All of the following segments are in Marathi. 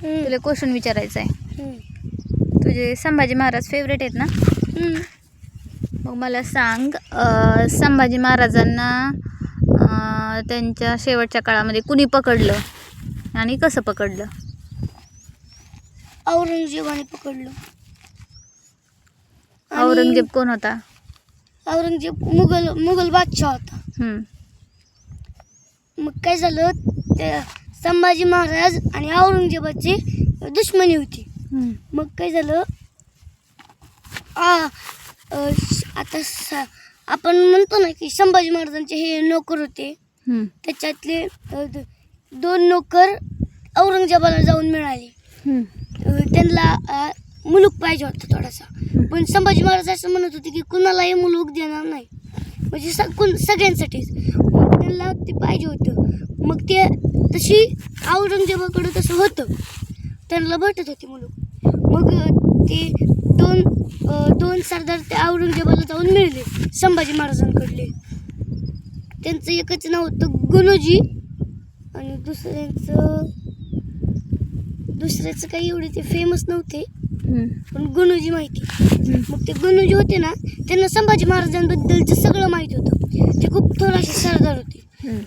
तुला क्वेश्चन विचारायचा आहे. हम्म. तुझे संभाजी महाराज फेवरेट आहेत ना? मग मला सांग, संभाजी महाराजांना त्यांच्या शेवटच्या काळामध्ये कुणी पकडलं आणि कसं पकडलं? औरंगजेबाने पकडलं. आणि औरंगजेब कोण होता? औरंगजेब मुघल बादशाह होता. हम्म. मग काय झालं, त्या संभाजी महाराज आणि औरंगजेबाची दुश्मनी होती. मग काय झालं, आता आपण म्हणतो ना की संभाजी महाराजांचे हे नोकर होते. त्याच्यातले 2 नोकर औरंगजेबाला जाऊन मिळाले. त्यांना मुलूक पाहिजे होता थोडासा, पण संभाजी महाराज असं म्हणत होते की कुणालाही मुलूक देणार नाही, म्हणजे सगळ्यांसाठीच. मग त्यांना ते पाहिजे होतं. मग ते तशी औरंगजेबाकडं तसं होतं, त्यांना भेटत होती मुलूक. मग ते दोन सरदार त्या औरंगजेबाला जाऊन मिळले संभाजी महाराजांकडले. त्यांचं एकच नाव होतं गणोजी, आणि दुसऱ्याचं काही एवढे ते फेमस नव्हते, पण गणोजी माहिती. मग ते गणोजी होते ना, त्यांना संभाजी महाराजांबद्दलचं सगळं माहीत होतं. ते खूप थोडेसे सरदार होते,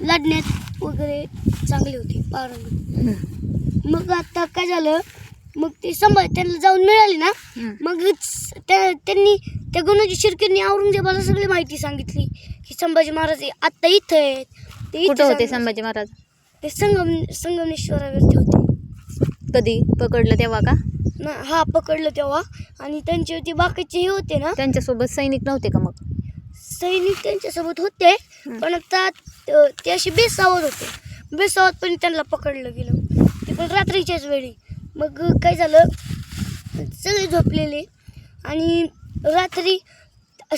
लढण्यात वगैरे चांगले होते, पारंगत. मग आता काय झालं, मग ते त्यांना जाऊन मिळाले ना, मग त्यांनी त्या गणोजी शिर्केंनी औरंगजेबाला सगळी माहिती सांगितली की संभाजी महाराज आत्ता इथं आहेत. ते कुठं होते संभाजी महाराज? ते संगमेश्वरावरती होते. कधी पकडलं तेव्हा का? हा, पकडलं तेव्हा. आणि त्यांचे ते बाकीचे हे होते ना, त्यांच्यासोबत सैनिक नव्हते का? मग सैनिक त्यांच्यासोबत होते, पण आता ते असे बेसावत होते. बेसावत पण त्यांना पकडलं गेलं, ते पण रात्रीच्याच वेळी. मग काय झालं, सगळे झोपलेले, आणि रात्री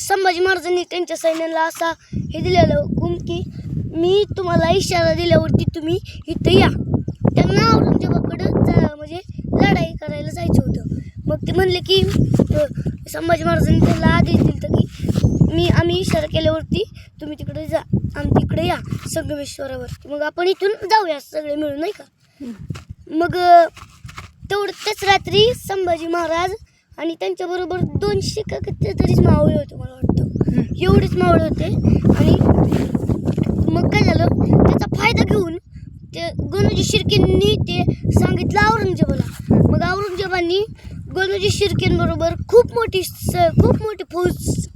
संभाजी महाराजांनी त्यांच्या सैन्याला असा हे दिलेलं हुकूम की मी तुम्हाला इशारा दिल्यावरती तुम्ही इथं या. त्यांना औरंगजेबाकडं म्हणजे लढाई करायला जायचं होतं. मग ते म्हणले की संभाजी महाराजांनी त्यांना आदेश दिला की आम्ही इशारा केल्यावरती तुम्ही तिकडे जा, आम्ही तिकडे या संगमेश्वरावरती, मग आपण इथून जाऊया सगळे मिळून, नाही का? मग तेच रात्री संभाजी महाराज आणि त्यांच्याबरोबर 200 का तरीच मावळे होते, मला वाटतं एवढेच मावळे होते. आणि मग काय झालं, त्याचा फायदा घेऊन ते गणोजी शिर्केंनी ते सांगितलं औरंगजेबाला. मग औरंगजेबांनी गणोजी शिर्केंबरोबर खूप मोठी फौज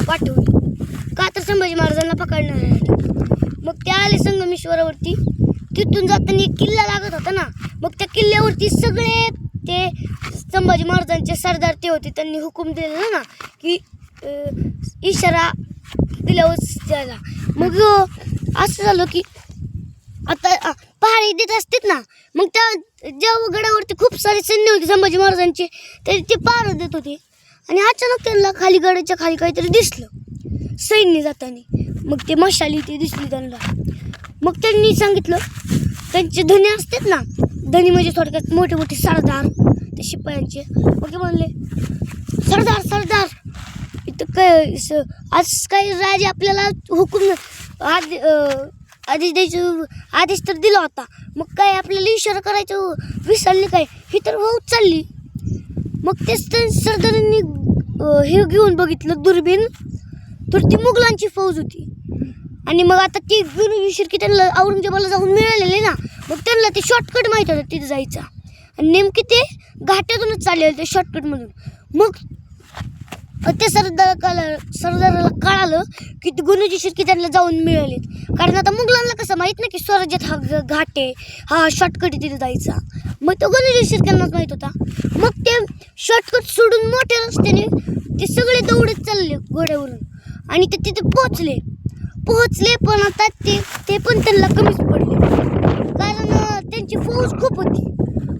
पाठवली, का तर संभाजी महाराजांना पकडण्यासाठी. मग ते आले संगमेश्वरावरती. तिथून जाताना एक किल्ला लागत होता ना, मग त्या किल्ल्यावरती सगळे ते संभाजी महाराजांचे सरदार ते होते, त्यांनी हुकूम दिलेला ना की इशारा दिल्यावर द्यायला. मग असं झालं की आता पहारे देत असतात ना, मग त्या ज्या गडावरती खूप सारे सैन्य होते संभाजी महाराजांचे, ते पहारा देत होते. आणि अचानक त्यांना खाली गडाच्या खाली काहीतरी दिसलं सैन्य जाताना. मग ते मशाली ते दिसली त्यांना. मग त्यांनी सांगितलं, त्यांचे धनी असतात ना, धनी म्हणजे थोडक्यात मोठे मोठे सरदार ते शिपायांचे. मग ते म्हणले, सरदार इथं काय आज काही राजे आपल्याला हुकूम आदेश तर दिला होता, मग काय आपल्याला इशारा करायचं विसरले काय, ही तर होत चालली. मग तेच सरदारांनी हे घेऊन बघितलं दुर्बीण, तर ती मुघलांची फौज होती. आणि मग आता ती गणोजी शिर्के त्यांना औरंगजेबाला जाऊन मिळालेले ना, मग त्यांना ते शॉर्टकट माहीत होतं तिथे जायचा, आणि नेमके ते घाटातूनच चाललेले ते शॉर्टकटमधून. मग ते सरदाराला कळालं की ते गणोजी शिर्के त्यांना जाऊन मिळालेत, कारण आता मुघलांना कसं माहीत नाही की स्वराज्यात हा घाट आहे, हा शॉर्टकट तिथे जायचा. मग तो गणोजी शिर्क्यांनाच माहीत होता. मग ते शॉर्टकट सोडून मोठ्या रस्त्याने ते सगळे दौडत चालले घोड्यावरून, आणि ते तिथे पोहोचले. पण आता ते पण त्यांना कमीच पडले, कारण त्यांची फौज खूप होती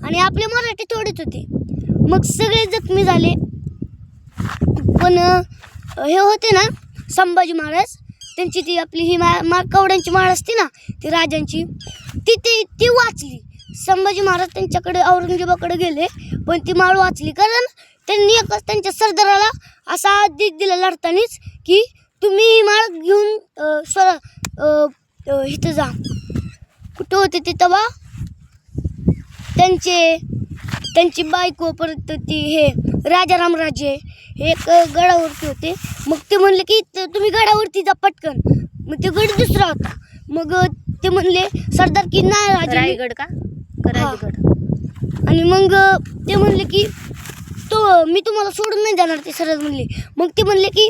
आणि आपले मराठी थोडेच होते. मग सगळे जखमी झाले. पण हे होते ना संभाजी महाराज, त्यांची ती आपली ही कवड्यांची माळ असते ना, ती राजांची, ती वाचली. संभाजी महाराज त्यांच्याकडे औरंगजेबाकडे गेले, पण ती माळ वाचली, कारण त्यांनी एकच त्यांच्या सरदाराला असा आदेश दिला लढतानीच की तुम्ही ही माळ घेऊन इथं जा. कुठं होते ते तेव्हा, त्यांची बायको परत ती हे राजारामराजे हे एक गडावरती होते. मग ते म्हणले की तुम्ही गडावरती जा पटकन. मग ते गड दुसरा होता. मग ते म्हणले सरदार की नाही राजे रायगड का राजगड? आणि मग ते म्हणले की मी तुम्हाला सोडून नाही जाणार ते सरदार म्हणले. मग ते म्हणले की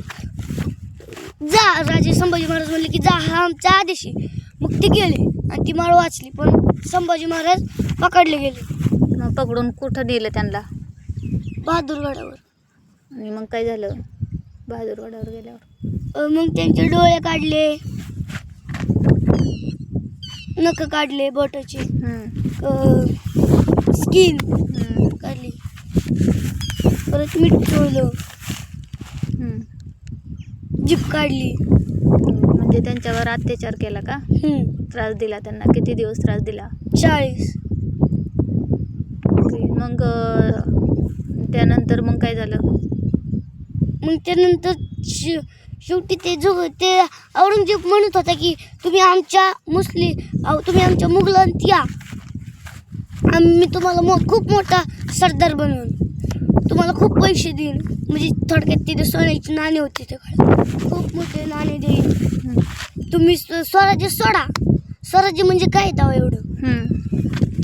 जा. राजे संभाजी महाराज म्हणले की जा, हा आमचा आदेश आहे. मग ते गेले आणि ती माळ वाचली. पण संभाजी महाराज पकडले गेले. मग पकडून कुठं दिलं त्यांना? बहादूरगडावर. आणि मग काय झालं बहादूरगडावर गेल्यावर? मग त्यांचे डोळे काढले, नख काढले, बोटाची स्किन काढली, परत मीठ चोळलं, जीभ काढली. म्हणजे त्यांच्यावर अत्याचार केला का? त्रास दिला त्यांना? किती दिवस त्रास दिला? 40. मग त्यानंतर मग काय झालं? मग त्यानंतर शेवटी ते औरंगजेब म्हणत होता की तुम्ही आमच्या मुघलांत या, आम्ही तुम्हाला खूप मोठा सरदार बनवून तुम्हाला खूप पैसे देईन. म्हणजे थोडक्यात तिथे सोन्याची नाणी होती. ते खूप मोठे नाणे देईन. तुम्ही स्वराज्य सोडा. स्वराज्य म्हणजे काय तेव्हा एवढं.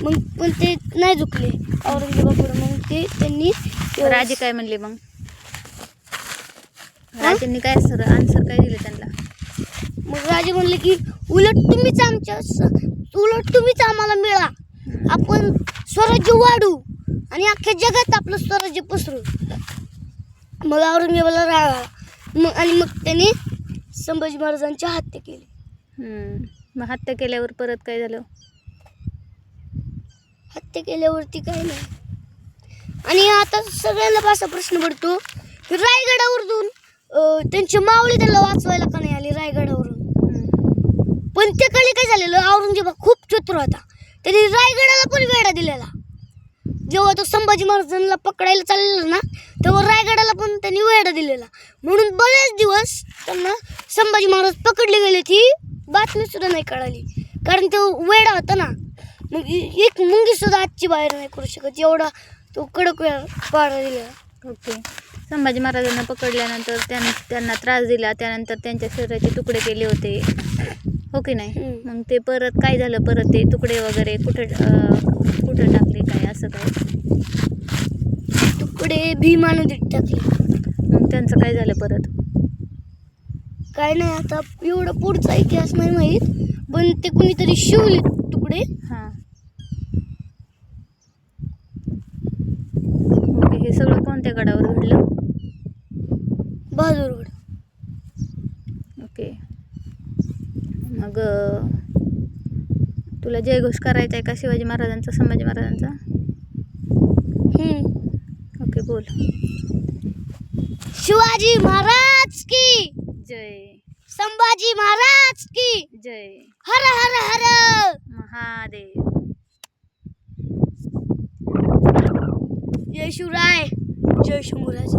मग पण ते नाही झुकले औरंगजेबापुढे. मग त्यांनी राजे काय म्हणले? मग राजांनी काय आन्सर काय दिलं त्यांना? मग राजे म्हणले की उलट तुम्हीच आम्हाला मिळा. आपण स्वराज्य वाढू आणि अख्ख्या जगात आपलं स्वराज्य पसरू. मग औरंगजेबाला राग आला. आणि मग त्याने संभाजी महाराजांची हत्या केली. मग हत्या केल्यावर परत काय झालं? हत्या केल्यावरती काय नाही. आणि आता सगळ्यांना असा प्रश्न पडतो की रायगडावरून त्यांची मावळी त्यांना वाचवायला का नाही आली रायगडावरून? पण त्या काळी काय झालेलं, औरंगजेब खूप चतुर होता. त्यांनी रायगडाला पण वेढा दिलेला. जेव्हा तो संभाजी महाराजांना पकडायला चाललेला ना, तेव्हा रायगडाला पण त्यांनी वेढा दिलेला. म्हणून बरेच दिवस त्यांना संभाजी महाराज पकडले गेले ती बातमी सुद्धा नाही कळाली. कारण तो वेढा होता ना. मग एक मुंगी सुद्धा आजची बाहेर नाही करू शकत, एवढा तो कडक पाडा दिलेला. ओके. संभाजी महाराजांना पकडल्यानंतर त्यांना त्रास दिला, त्यानंतर त्यांच्या शरीराचे तुकडे केले होते, हो की नाही? मग ते परत काय झालं? परत ते तुकडे वगैरे कुठं टाकले काय असं काय? तुकडे भीमा नदीत टाकले. मग त्यांचं काय झालं परत? काय नाही, आता एवढा पुढचा इतिहास नाही माहीत. पण ते कुणीतरी शिवले तुकडे. हां. ओके. हे सगळं कोणत्या गडावर घडलं? बहादूरगड. ओके. मग तुला जयघोष करायचा आहे का शिवाजी महाराजांचा, संभाजी महाराजांचा? ओके, बोल. शिवाजी महाराज की जय. संभाजी महाराज की जय. हर हर हर महादेव. जय शिवराय, जय शंभूराजे.